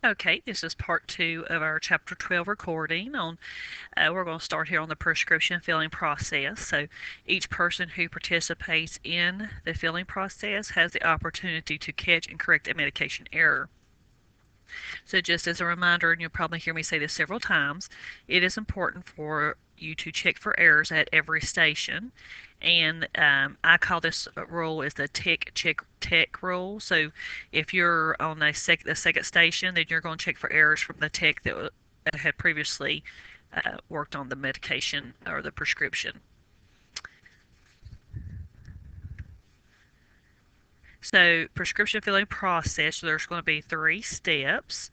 Okay, this is part 2 of our chapter 12 recording on, we're going to start here on the prescription filling process. So each person who participates in the filling process has the opportunity to catch and correct a medication error. So just as a reminder, and you'll probably hear me say this several times, it is important for you to check for errors at every station. And I call this rule is the tick check tech rule. So if you're on the second station, then you're going to check for errors from the tech that had previously worked on the medication or the prescription. So prescription filling process, there's going to be 3 steps.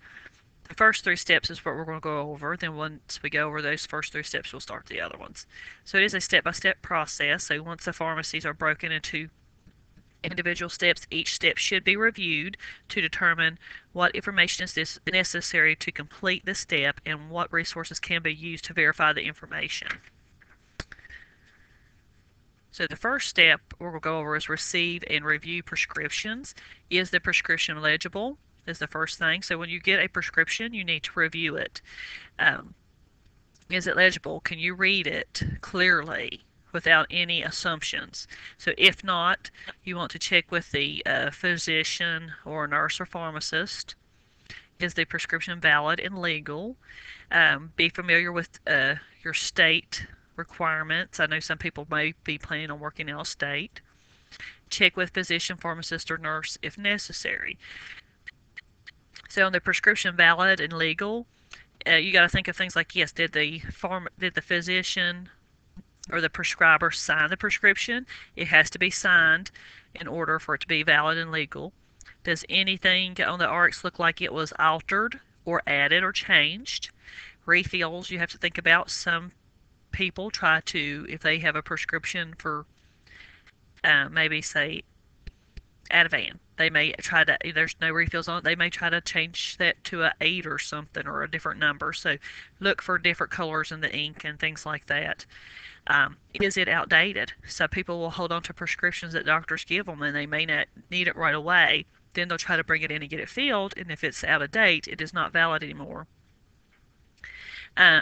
The first 3 steps is what we're going to go over. Then once we go over those first 3 steps, we'll start the other ones. So it is a step-by-step process. So once the pharmacies are broken into individual steps, each step should be reviewed to determine what information is necessary to complete the step and what resources can be used to verify the information. So the first step we'll go over is receive and review prescriptions. Is the prescription legible? Is the first thing. So when you get a prescription, you need to review it. Is it legible? Can you read it clearly without any assumptions? So if not, you want to check with the physician or nurse or pharmacist. Is the prescription valid and legal? Be familiar with your state requirements. I know some people may be planning on working out of state. Check with physician, pharmacist, or nurse if necessary. So on the prescription valid and legal, you got to think of things like, yes, did the physician or the prescriber sign the prescription? It has to be signed in order for it to be valid and legal. Does anything on the RX look like it was altered or added or changed? Refills, you have to think about. Some people try to, if they have a prescription for maybe say Ativan, they may try to, there's no refills on it, they may try to change that to a 8 or something or a different number. So look for different colors in the ink and things like that. Is it outdated? So people will hold on to prescriptions that doctors give them and they may not need it right away. Then they'll try to bring it in and get it filled, and if it's out of date, it is not valid anymore.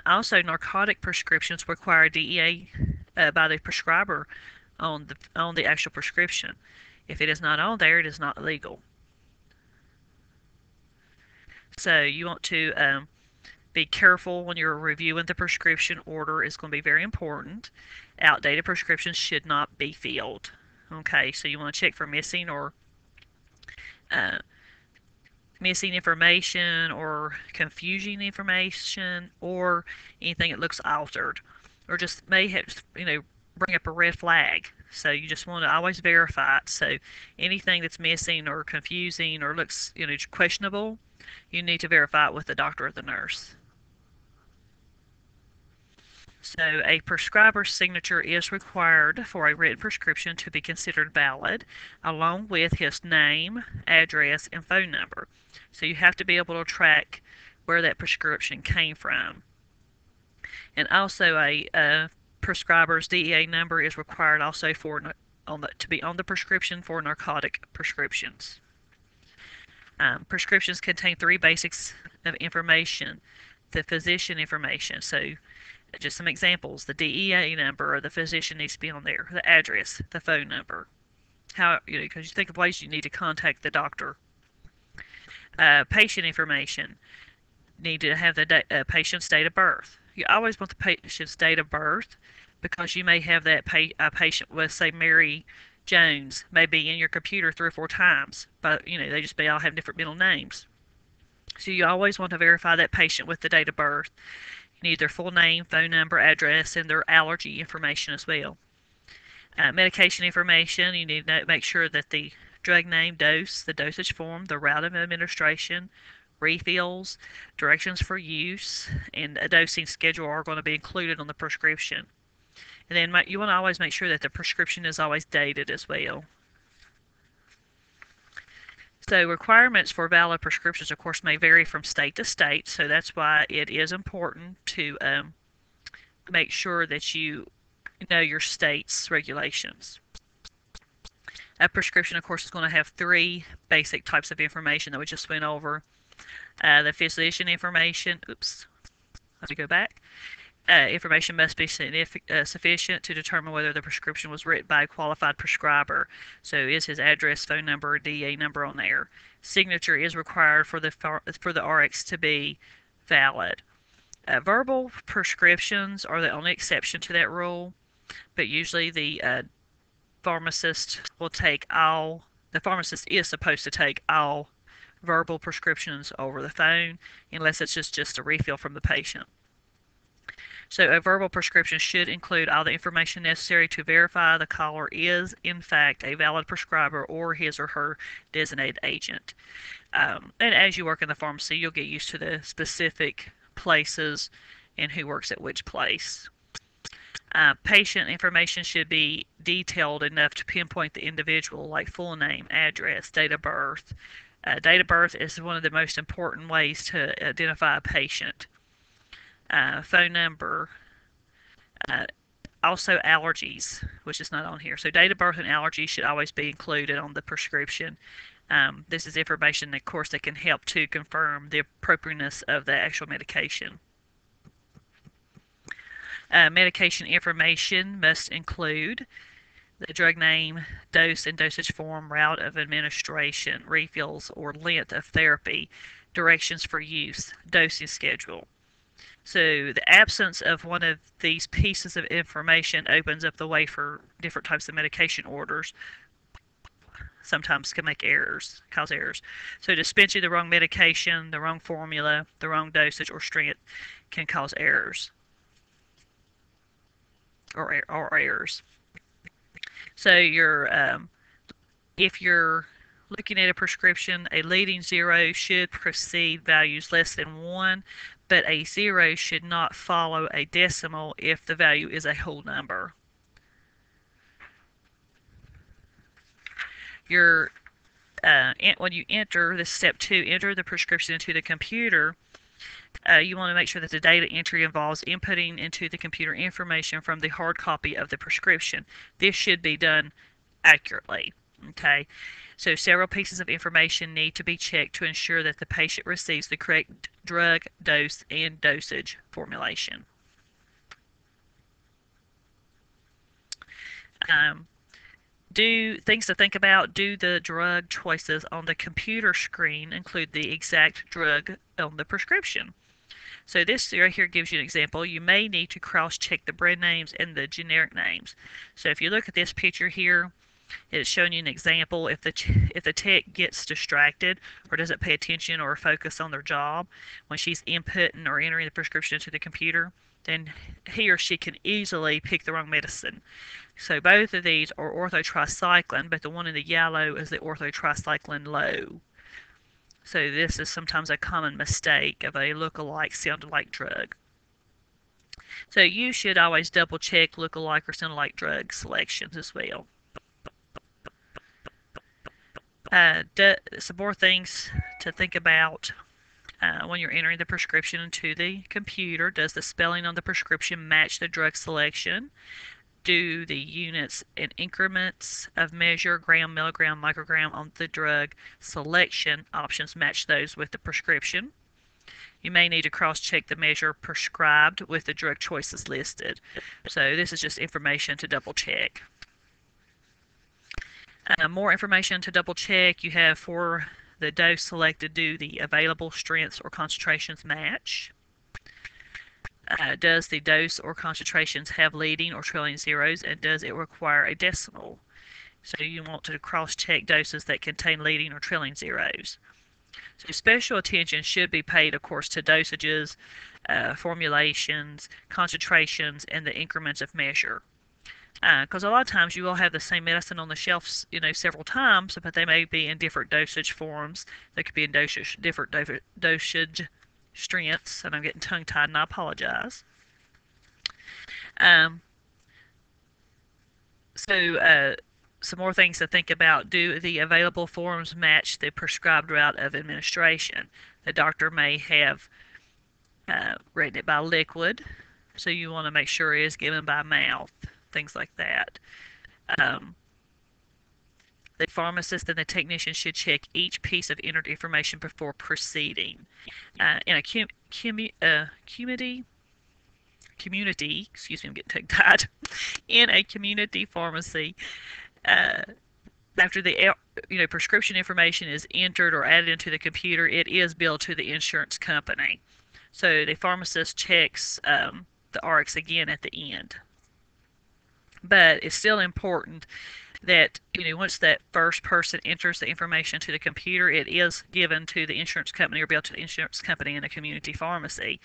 Also, narcotic prescriptions require DEA by the prescriber on the actual prescription. If it is not on there, it is not legal. So you want to be careful when you're reviewing the prescription. Order is going to be very important. Outdated prescriptions should not be filled. Okay, so you want to check for missing information or confusing information or anything that looks altered or just may have, bring up a red flag. So you just want to always verify it. So anything that's missing or confusing or looks, questionable, you need to verify it with the doctor or the nurse. So a prescriber's signature is required for a written prescription to be considered valid, along with his name, address, and phone number. So you have to be able to track where that prescription came from. And also a prescriber's DEA number is required also to be on the prescription for narcotic prescriptions. Prescriptions contain 3 basics of information. The physician information, so just some examples. The DEA number or the physician needs to be on there. The address, the phone number. Because you think of ways you need to contact the doctor. Patient information. Need to have the patient's date of birth. You always want the patient's date of birth because you may have that patient with, say, Mary Jones, may be in your computer 3 or 4 times, but they just may all have different middle names. So you always want to verify that patient with the date of birth. You need their full name, phone number, address, and their allergy information as well. Medication information, you need to make sure that the drug name, dose, the dosage form, the route of administration, refills, directions for use, and a dosing schedule are going to be included on the prescription. And then you want to always make sure that the prescription is always dated as well. So requirements for valid prescriptions, of course, may vary from state to state, so that's why it is important to make sure that you know your state's regulations. A prescription, of course, is going to have 3 basic types of information that we just went over. The physician information, oops, let me go back. Information must be sufficient to determine whether the prescription was written by a qualified prescriber. So is his address, phone number, or DA number on there? Signature is required for the RX to be valid. Verbal prescriptions are the only exception to that rule, but usually pharmacist will take all. The pharmacist is supposed to take all verbal prescriptions over the phone, unless it's just a refill from the patient. So a verbal prescription should include all the information necessary to verify the caller is, in fact, a valid prescriber or his or her designated agent. And as you work in the pharmacy, you'll get used to the specific places and who works at which place. Patient information should be detailed enough to pinpoint the individual, like full name, address, date of birth. Date of birth is one of the most important ways to identify a patient. Phone number, also allergies, which is not on here. So date of birth and allergies should always be included on the prescription. This is information, of course, that can help to confirm the appropriateness of the actual medication. Medication information must include the drug name, dose and dosage form, route of administration, refills or length of therapy, directions for use, dosing schedule. So the absence of one of these pieces of information opens up the way for different types of medication orders. Sometimes can make errors, cause errors. So dispensing the wrong medication, the wrong formula, the wrong dosage or strength can cause errors or errors. So if you're looking at a prescription, a leading zero should precede values less than 1, but a 0 should not follow a decimal if the value is a whole number. When you enter this step 2, enter the prescription into the computer, you want to make sure that the data entry involves inputting into the computer information from the hard copy of the prescription. This should be done accurately. Okay, so several pieces of information need to be checked to ensure that the patient receives the correct drug, dose, and dosage formulation. Things to think about. Do the drug choices on the computer screen include the exact drug on the prescription? So this right here gives you an example. You may need to cross-check the brand names and the generic names. So if you look at this picture here, it's showing you an example. If the tech gets distracted or doesn't pay attention or focus on their job when she's inputting or entering the prescription into the computer, then he or she can easily pick the wrong medicine. So both of these are orthotricycline, but the one in the yellow is the orthotricycline low. So this is sometimes a common mistake of a look-alike, sound-alike drug. So you should always double-check look-alike or sound-alike drug selections as well. Some more things to think about when you're entering the prescription into the computer. Does the spelling on the prescription match the drug selection? Do the units and increments of measure, gram, milligram, microgram on the drug selection options match those with the prescription? You may need to cross-check the measure prescribed with the drug choices listed. So this is just information to double-check. More information to double-check. You have for the dose selected, do the available strengths or concentrations match? Does the dose or concentrations have leading or trailing zeros, and does it require a decimal? So you want to cross-check doses that contain leading or trailing zeros. So special attention should be paid, of course, to dosages, formulations, concentrations, and the increments of measure. Because a lot of times you will have the same medicine on the shelves, several times, but they may be in different dosage forms. They could be in different dosage strengths, and I'm getting tongue-tied, and I apologize. Some more things to think about. Do the available forms match the prescribed route of administration? The doctor may have written it by liquid, so you want to make sure it is given by mouth, things like that. The pharmacist and the technician should check each piece of entered information before proceeding. In a community, excuse me, I'm getting tongue-tied. In a community pharmacy, uh, after the prescription information is entered or added into the computer, it is billed to the insurance company. So the pharmacist checks the RX again at the end. But it's still important that once that first person enters the information to the computer, it is given to the insurance company or billed to the insurance company in a community pharmacy.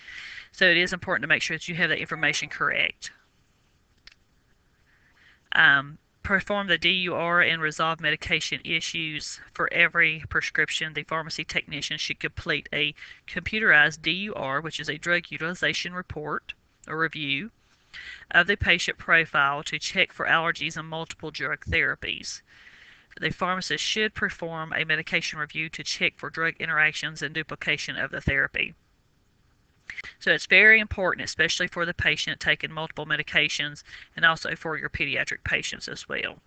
So it is important to make sure that you have that information correct. Perform the DUR and resolve medication issues. For every prescription, the pharmacy technician should complete a computerized DUR, which is a drug utilization report or review, of the patient profile to check for allergies and multiple drug therapies. The pharmacist should perform a medication review to check for drug interactions and duplication of the therapy. So it's very important, especially for the patient taking multiple medications and also for your pediatric patients as well.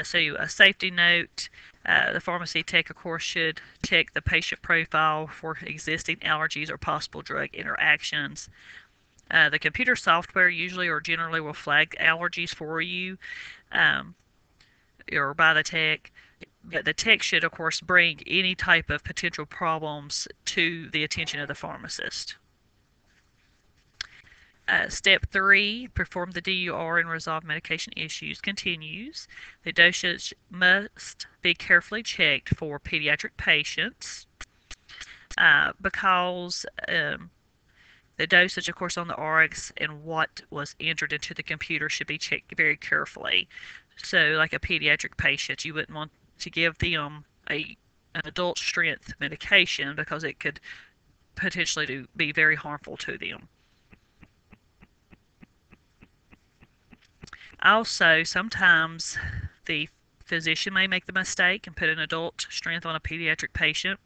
So a safety note, the pharmacy tech, of course, should check the patient profile for existing allergies or possible drug interactions. The computer software usually or generally will flag allergies for you or by the tech. But the tech should, of course, bring any type of potential problems to the attention of the pharmacist. Step 3, perform the DUR and resolve medication issues continues. The dosage must be carefully checked for pediatric patients because the dosage, of course, on the RX and what was entered into the computer should be checked very carefully. So like a pediatric patient, you wouldn't want to give them an adult strength medication because it could potentially be very harmful to them. Also, sometimes the physician may make the mistake and put an adult strength on a pediatric patient.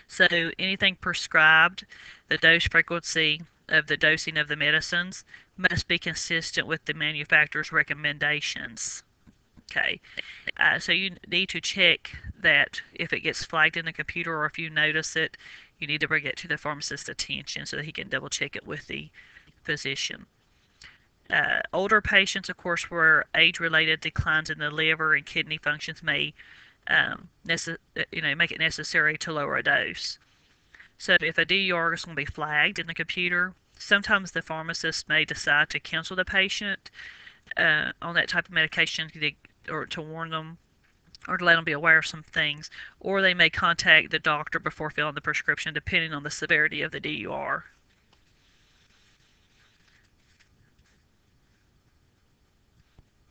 So anything prescribed, the dose frequency of the dosing of the medicines must be consistent with the manufacturer's recommendations. Okay, so you need to check that if it gets flagged in the computer or if you notice it, you need to bring it to the pharmacist's attention so that he can double check it with the physician. Older patients, of course, where age-related declines in the liver and kidney functions may make it necessary to lower a dose. So if a DUR is going to be flagged in the computer, sometimes the pharmacist may decide to cancel the patient on that type of medication or to warn them or to let them be aware of some things, or they may contact the doctor before filling the prescription depending on the severity of the DUR.